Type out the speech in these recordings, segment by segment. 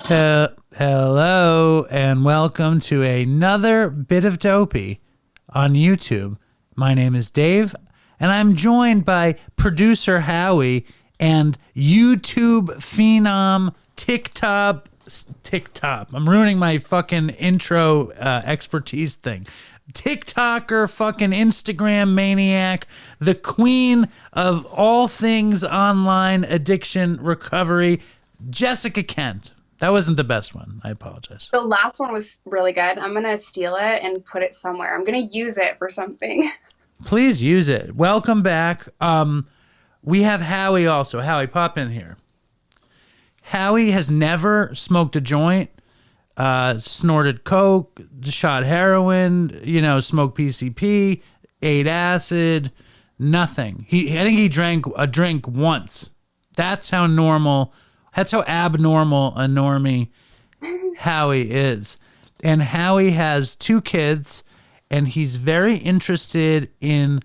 Hello and welcome to another bit of Dopey on YouTube. My name is Dave and I'm joined by producer Howie and YouTube phenom TikTok. I'm ruining my fucking intro expertise thing. TikToker, fucking Instagram maniac, the queen of all things online addiction recovery, Jessica Kent. That wasn't the best one. I apologize. The last one was really good. I'm going to steal it and put it somewhere. I'm going to use it for something. Please use it. Welcome back. We have Howie also. Howie, pop in here. Howie has never smoked a joint, snorted coke, shot heroin, smoked PCP, ate acid, nothing. I think he drank a drink once. That's how abnormal a normie Howie is. And Howie has 2 kids, and he's very interested in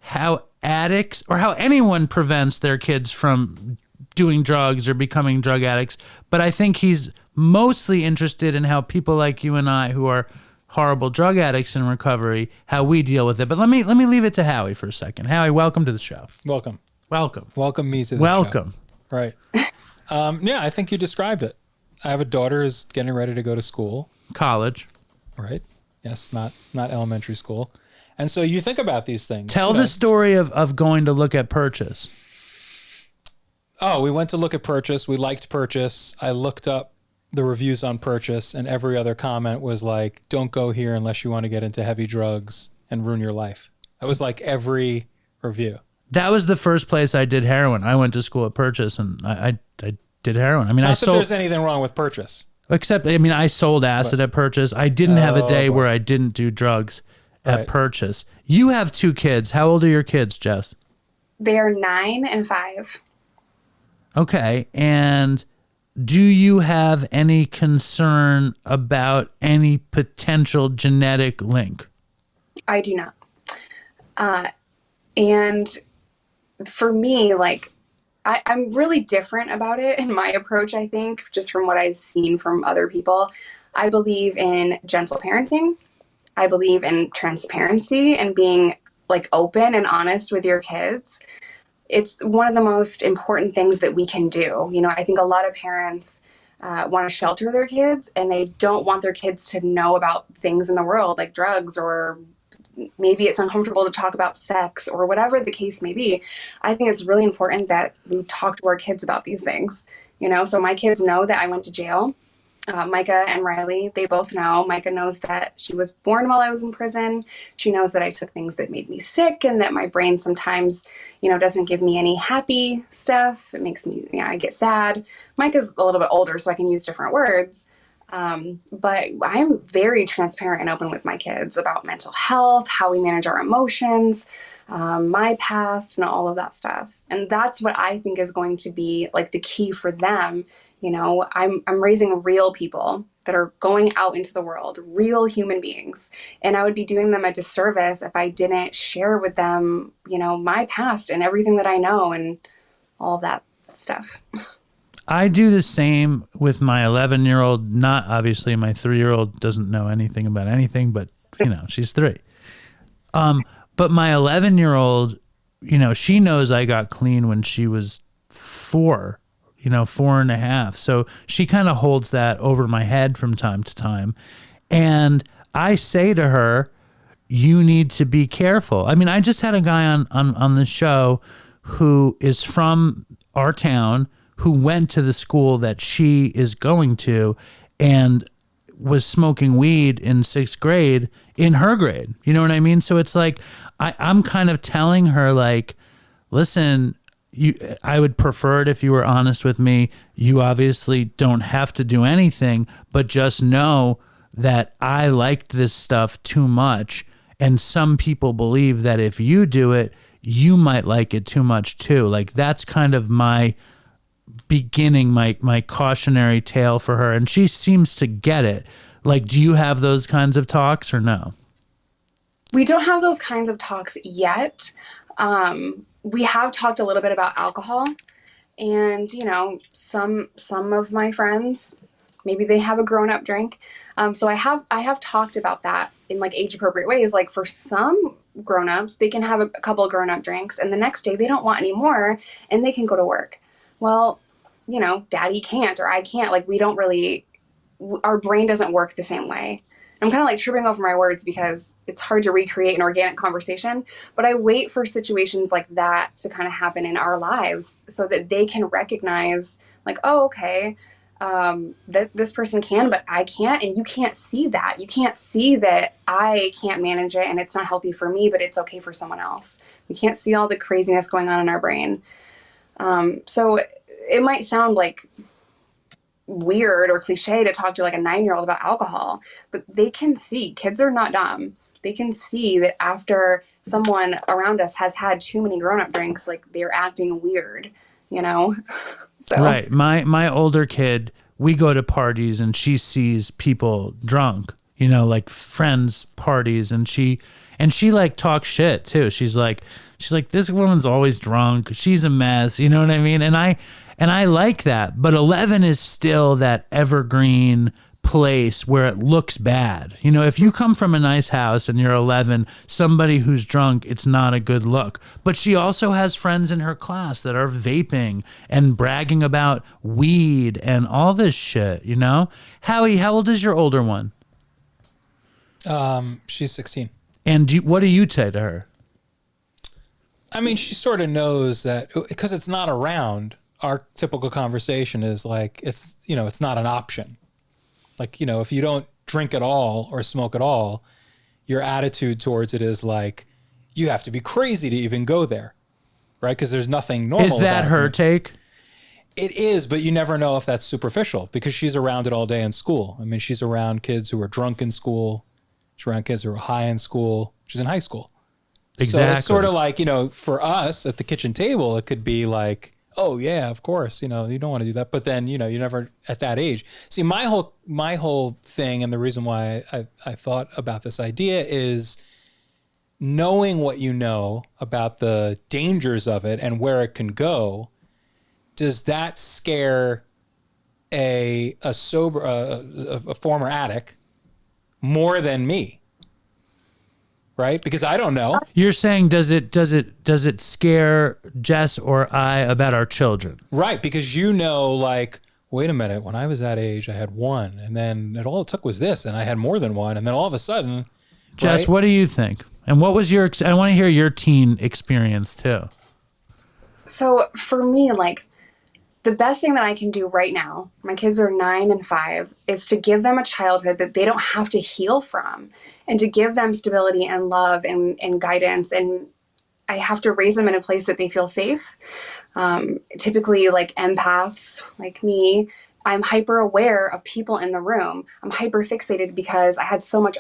how addicts or how anyone prevents their kids from doing drugs or becoming drug addicts. But I think he's mostly interested in how people like you and I, who are horrible drug addicts in recovery, how we deal with it. But let me leave it to Howie for a second. Howie, welcome to the show. Welcome me to the show. Right. Yeah, I think you described it. I have a daughter who's getting ready to go to school. College. Right. Yes, not elementary school. And so you think about these things. Tell the story of going to look at Purchase. Oh, we went to look at Purchase. We liked Purchase. I looked up the reviews on Purchase, and every other comment was like, don't go here unless you want to get into heavy drugs and ruin your life. That was like every review. That was the first place I did heroin. I went to school at Purchase, and I did heroin. I mean, Not that there's anything wrong with Purchase. Except, I sold acid at Purchase. I didn't have a day where I didn't do drugs at Purchase. You have 2 kids. How old are your kids, Jess? They are 9 and 5. Okay. And do you have any concern about any potential genetic link? I do not. And for me, I'm really different about it in my approach, I think, just from what I've seen from other people. I believe in gentle parenting. I believe in transparency and being open and honest with your kids. It's one of the most important things that we can do. I think a lot of parents want to shelter their kids, and they don't want their kids to know about things in the world like drugs, or maybe it's uncomfortable to talk about sex, or whatever the case may be. I think it's really important that we talk to our kids about these things. So my kids know that I went to jail. Micah and Riley, they both know. Micah knows that she was born while I was in prison. She knows that I took things that made me sick, and that my brain sometimes, doesn't give me any happy stuff. It makes me, I get sad. Micah's a little bit older, so I can use different words. But I'm very transparent and open with my kids about mental health, how we manage our emotions, my past, and all of that stuff. And that's what I think is going to be the key for them. I'm raising real people that are going out into the world, real human beings. And I would be doing them a disservice if I didn't share with them, my past and everything that I know and all that stuff. I do the same with my 11-year-old. Not obviously, my 3-year-old doesn't know anything about anything, but she's 3. But my 11-year-old, she knows I got clean when she was 4, 4.5. So she kind of holds that over my head from time to time. And I say to her, you need to be careful. I just had a guy on the show who is from our town, who went to the school that she is going to and was smoking weed in 6th grade in her grade. You know what I mean? So it's I'm kind of telling her listen, I would prefer it if you were honest with me. You obviously don't have to do anything, but just know that I liked this stuff too much. And some people believe that if you do it, you might like it too much too. That's kind of my beginning, my cautionary tale for her. And she seems to get it. Do you have those kinds of talks or no? We don't have those kinds of talks yet. We have talked a little bit about alcohol, and some of my friends maybe they have a grown-up drink. So I have talked about that in like age appropriate ways. Like for some grown-ups, they can have a couple of grown-up drinks and the next day they don't want any more and they can go to work. Well, you know, daddy can't, or I can't. Like we don't really, our brain doesn't work the same way. I'm kind of like tripping over my words because it's hard to recreate an organic conversation, but I wait for situations like that to kind of happen in our lives so that they can recognize like, oh, okay, that this person can, but I can't. And you can't see that. You can't see that I can't manage it and it's not healthy for me, but it's okay for someone else. We can't see all the craziness going on in our brain. So it might sound like weird or cliche to talk to like a 9-year-old about alcohol, but they can see, kids are not dumb. They can see that after someone around us has had too many grown-up drinks, like they're acting weird, you know? So Right. My older kid, we go to parties and she sees people drunk, you know, like friends parties, and she like talks shit too. She's like, this woman's always drunk. She's a mess. You know what I mean? And I like that, but 11 is still that evergreen place where it looks bad. You know, if you come from a nice house and you're 11, somebody who's drunk, it's not a good look. But she also has friends in her class that are vaping and bragging about weed and all this shit, you know? Howie, how old is your older one? She's 16. And what do you say to her? I mean, she sort of knows that because it's not around. Our typical conversation is like, it's, you know, it's not an option. Like, you know, if you don't drink at all or smoke at all, your attitude towards it is like, you have to be crazy to even go there, right? Because there's nothing normal. Is that her take? It is, but you never know if that's superficial because she's around it all day in school. I mean, she's around kids who are drunk in school. She's around kids who are high in school. She's in high school. Exactly. So it's sort of like, you know, for us at the kitchen table, it could be like, oh yeah, of course, you know, you don't want to do that. But then, you know, you never at that age. See, my whole thing, and the reason why I thought about this idea is knowing what you know about the dangers of it and where it can go. Does that scare a former addict more than me? Right? Because I don't know. You're saying does it scare Jess or I about our children? Right, because you know, like, wait a minute, when I was that age, I had one, and then all it took was this, and I had more than one, and then all of a sudden, Jess, right? what do you think? And what was your? I want to hear your teen experience too. So for me, like the best thing that I can do right now, my kids are 9 and 5, is to give them a childhood that they don't have to heal from, and to give them stability and love and guidance. And I have to raise them in a place that they feel safe. Typically like empaths like me, I'm hyper aware of people in the room. I'm hyper fixated because I had so much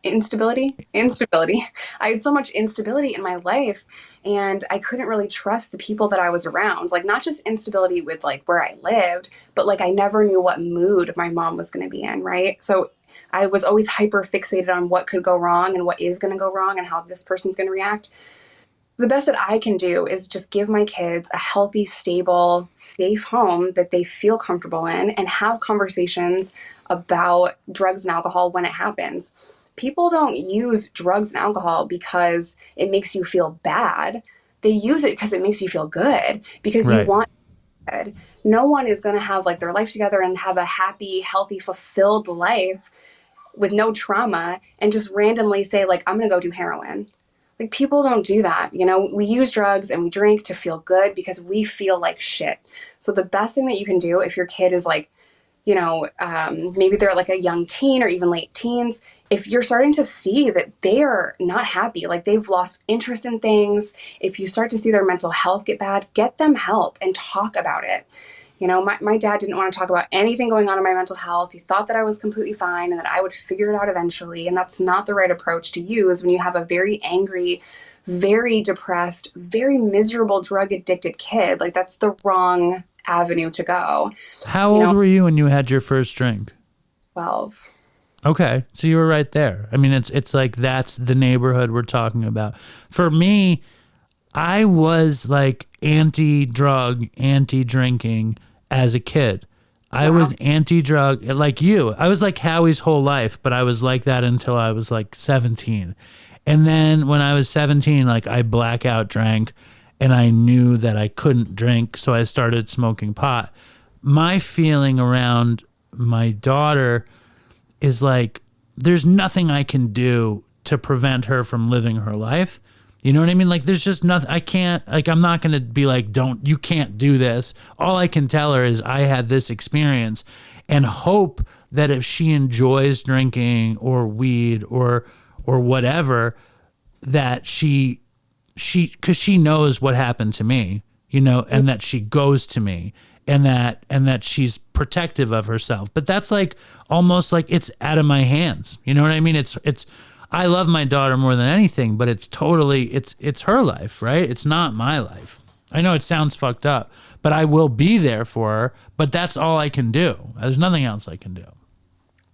instability. I had so much instability in my life, and I couldn't really trust the people that I was around. Like not just instability with like where I lived, but like I never knew what mood my mom was going to be in, right? So I was always hyper fixated on what could go wrong and what is going to go wrong and how this person's going to react. The best that I can do is just give my kids a healthy, stable, safe home that they feel comfortable in, and have conversations about drugs and alcohol when it happens. People don't use drugs and alcohol because it makes you feel bad. They use it because it makes you feel good, because Right. you want good. No one is going to have like their life together and have a happy, healthy, fulfilled life with no trauma and just randomly say like, I'm going to go do heroin. Like people don't do that. You know, we use drugs and we drink to feel good because we feel like shit. So the best thing that you can do if your kid is like, you know, maybe they're like a young teen or even late teens, if you're starting to see that they are not happy, like they've lost interest in things, if you start to see their mental health get bad, get them help and talk about it. You know, my dad didn't want to talk about anything going on in my mental health. He thought that I was completely fine and that I would figure it out eventually. And that's not the right approach to use when you have a very angry, very depressed, very miserable drug addicted kid. Like that's the wrong avenue to go. How old were you when you had your first drink? 12. Okay, so you were right there. I mean, it's like that's the neighborhood we're talking about. For me, I was like anti-drug, anti-drinking as a kid. I was anti-drug like you. I was like Howie's whole life, but I was like that until I was like 17. And then when I was 17, like I blackout drank and I knew that I couldn't drink. So I started smoking pot. My feeling around my daughter is like, there's nothing I can do to prevent her from living her life. You know what I mean? Like, there's just nothing. I can't, like, I'm not going to be like, you can't do this. All I can tell her is I had this experience and hope that if she enjoys drinking or weed or whatever, that because she knows what happened to me, you know, and that she goes to me and that she's protective of herself. But that's like almost like it's out of my hands. You know what I mean? It's I love my daughter more than anything, but it's totally, it's her life, right? It's not my life. I know it sounds fucked up, but I will be there for her, but that's all I can do. There's nothing else I can do.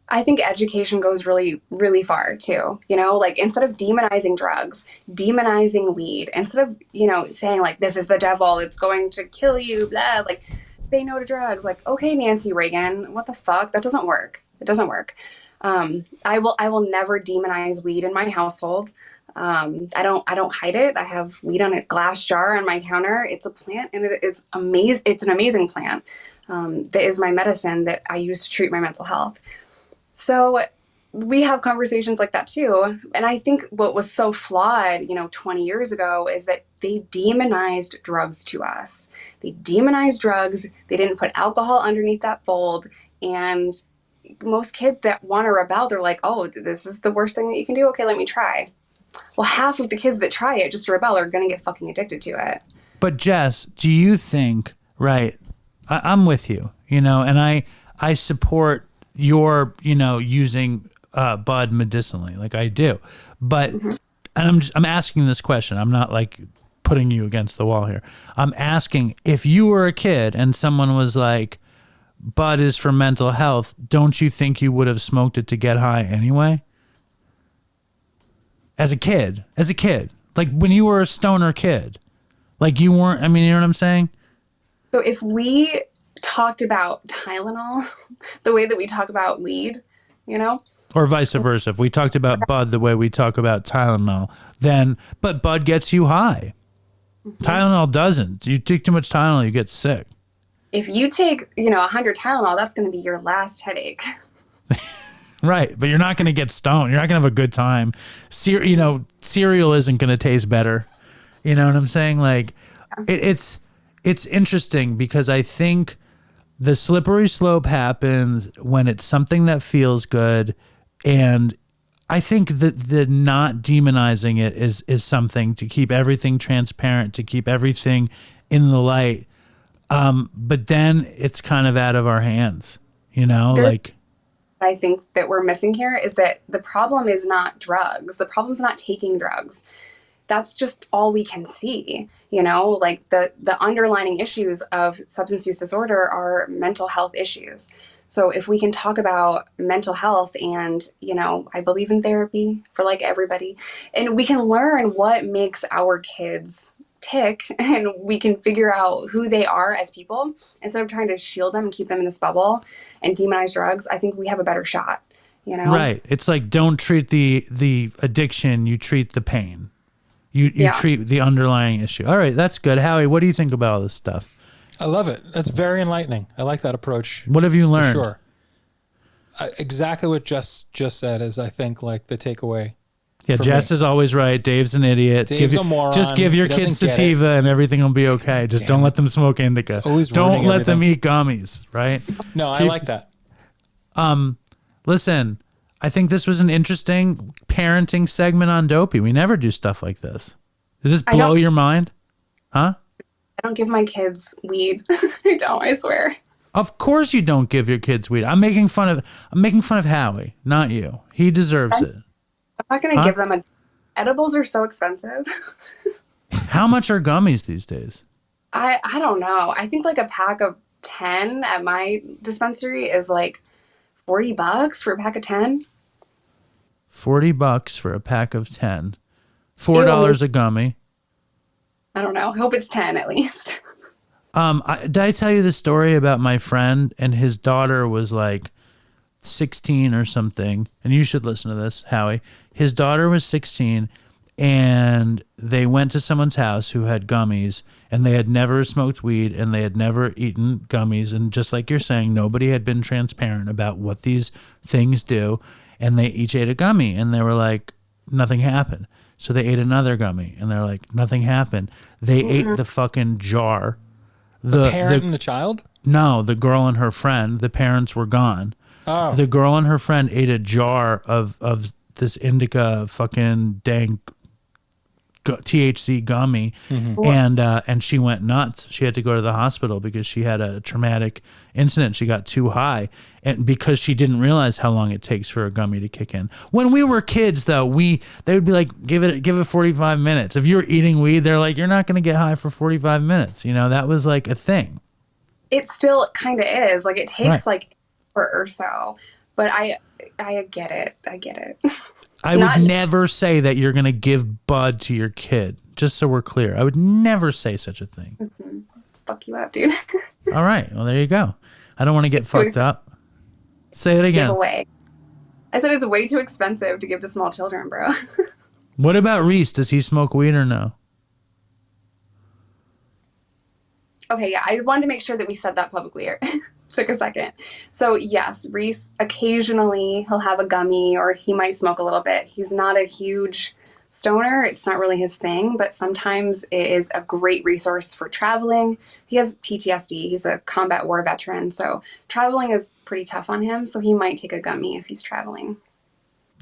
I think education goes really, really far too. You know, like instead of demonizing drugs, demonizing weed, instead of, you know, saying like, this is the devil, it's going to kill you, blah, like say no to drugs. Like, okay, Nancy Reagan, what the fuck? That doesn't work. It doesn't work. I will never demonize weed in my household. I don't hide it. I have weed on a glass jar on my counter. It's a plant and it is amazing. It's an amazing plant. That is my medicine that I use to treat my mental health. So we have conversations like that too. And I think what was so flawed, you know, 20 years ago is that they demonized drugs to us. They demonized drugs. They didn't put alcohol underneath that fold. And most kids that want to rebel, they're like, oh, this is the worst thing that you can do. Okay, let me try. Well, half of the kids that try it just to rebel are going to get fucking addicted to it. But Jess, do you think, right, I'm with you, you know, and I support your, you know, using bud medicinally, like I do. But, and I'm asking this question. I'm not like putting you against the wall here. I'm asking, if you were a kid and someone was like, bud is for mental health, don't you think you would have smoked it to get high anyway? As a kid, like when you were a stoner kid, like you weren't, I mean, you know what I'm saying? So if we talked about Tylenol the way that we talk about weed, you know? Or vice versa. If we talked about bud the way we talk about Tylenol, then, but bud gets you high. Tylenol doesn't. You take too much Tylenol, you get sick. If you take, you know, 100 Tylenol, that's going to be your last headache. Right. But you're not going to get stoned. You're not going to have a good time. You know, cereal isn't going to taste better. You know what I'm saying? Like it's interesting because I think the slippery slope happens when it's something that feels good. And I think that the not demonizing it is something to keep everything transparent, to keep everything in the light. But then it's kind of out of our hands, you know, like. I think that we're missing here is that the problem is not drugs. The problem is not taking drugs. That's just all we can see, you know, like the underlying issues of substance use disorder are mental health issues. So if we can talk about mental health and, you know, I believe in therapy for like everybody, and we can learn what makes our kids tick and we can figure out who they are as people instead of trying to shield them and keep them in this bubble and demonize drugs. I think we have a better shot, you know? Right. It's like, don't treat the addiction, you treat the pain. You treat the underlying issue. All right, that's good. Howie, what do you think about all this stuff? I love it. That's very enlightening. I like that approach. What have you learned? For sure. Exactly what Jess just said is, I think, like the takeaway. Yeah, Jess is always right. Dave's an idiot. Dave's a moron. Just give your kids sativa and everything will be okay. Just don't let them smoke indica. Don't let them eat gummies, right? No, I like that. Listen, I think this was an interesting parenting segment on Dopey. We never do stuff like this. Did this blow your mind? Huh? I don't give my kids weed. I don't, I swear. Of course you don't give your kids weed. I'm making fun of Howie, not you. He deserves it. I'm not going to give them edibles are so expensive. How much are gummies these days? I don't know. I think like a pack of 10 at my dispensary is like $40 for a pack of 10. $40 for a pack of 10. $4 a gummy. I don't know. I hope it's 10 at least. Did I tell you the story about my friend and his daughter was like 16 or something? And you should listen to this, Howie. His daughter was 16 and they went to someone's house who had gummies and they had never smoked weed and they had never eaten gummies. And just like you're saying, nobody had been transparent about what these things do. And they each ate a gummy and they were like, nothing happened. So they ate another gummy and they're like, nothing happened. They ate the fucking jar. The parent and the child? No, the girl and her friend. The parents were gone. Oh. The girl and her friend ate a jar of this indica fucking dank THC gummy, and she went nuts. She had to go to the hospital because she had a traumatic incident. She got too high, and because she didn't realize how long it takes for a gummy to kick in. When we were kids, though, they would be like, give it 45 minutes. If you were eating weed, they're like, you're not going to get high for 45 minutes. You know, that was like a thing. It still kind of is. Like, it takes Right. like an hour or so, but I get it. I get it. I would never say that you're going to give bud to your kid, just so we're clear. I would never say such a thing. Fuck you up, dude. All right. Well, there you go. I don't want to get fucked up. Say it again. Give away. I said it's way too expensive to give to small children, bro. What about Reese? Does he smoke weed or no? Okay, yeah, I wanted to make sure that we said that publicly here. Took a second. So yes, Reese, occasionally he'll have a gummy or he might smoke a little bit. He's not a huge stoner. It's not really his thing, but sometimes it is a great resource for traveling. He has PTSD. He's a combat war veteran. So traveling is pretty tough on him. So he might take a gummy if he's traveling.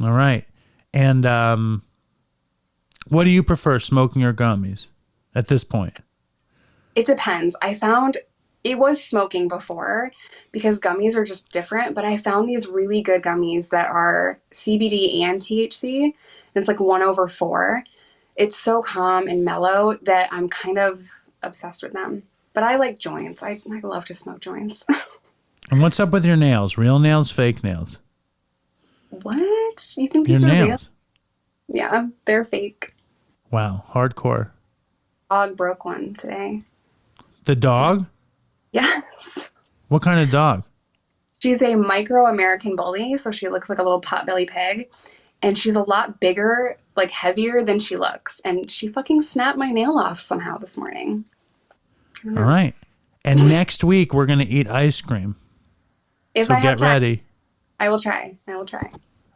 All right. And what do you prefer, smoking or gummies at this point? It depends. I found it was smoking before because gummies are just different, but I found these really good gummies that are CBD and THC, and it's like 1/4. It's so calm and mellow that I'm kind of obsessed with them. But I like joints. I love to smoke joints. And what's up with your nails? Real nails, fake nails? What? You think Your these are real? nails. Yeah, they're fake. Wow. Hardcore. Dog broke one today. The dog? Yes. What kind of dog? She's a micro American bully, so she looks like a little potbelly pig. And she's a lot bigger, like heavier than she looks. And she fucking snapped my nail off somehow this morning. All right. And next week, we're going to eat ice cream. If So I have get time, ready. I will try. I will try.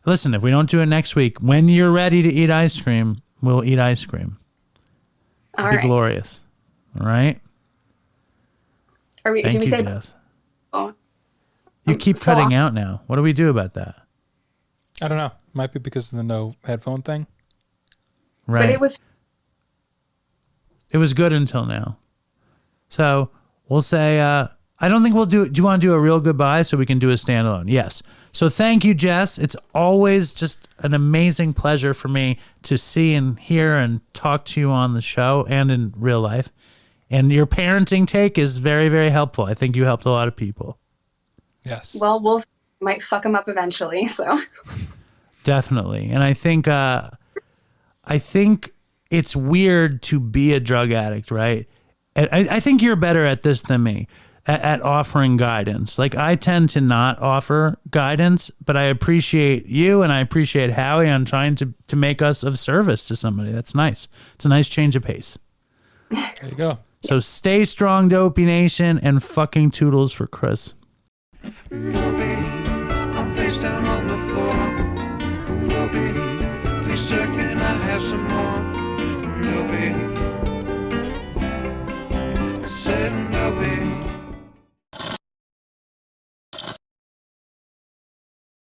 Listen, if we don't do it next week, when you're ready to eat ice cream, we'll eat ice cream. All It'll be right. glorious. All right? Are we? Thank Did we you, say? Jess. Oh, You keep so cutting out now. What do we do about that? I don't know. Might be because of the no headphone thing. Right. but it was. It was good until now. So we'll say, I don't think we'll do you want to do a real goodbye so we can do a standalone? Yes. So thank you, Jess. It's always just an amazing pleasure for me to see and hear and talk to you on the show and in real life. And your parenting take is very, very helpful. I think you helped a lot of people. Yes. Well, might fuck them up eventually. So. Definitely. And I think it's weird to be a drug addict, right? I think you're better at this than me, at offering guidance. Like, I tend to not offer guidance, but I appreciate you and I appreciate Howie on trying to make us of service to somebody. That's nice. It's a nice change of pace. There you go. So stay strong, Dopey Nation, and fucking toodles for Chris. Dopey, I'm face down on the floor. Dopey, please sir, can I have some more?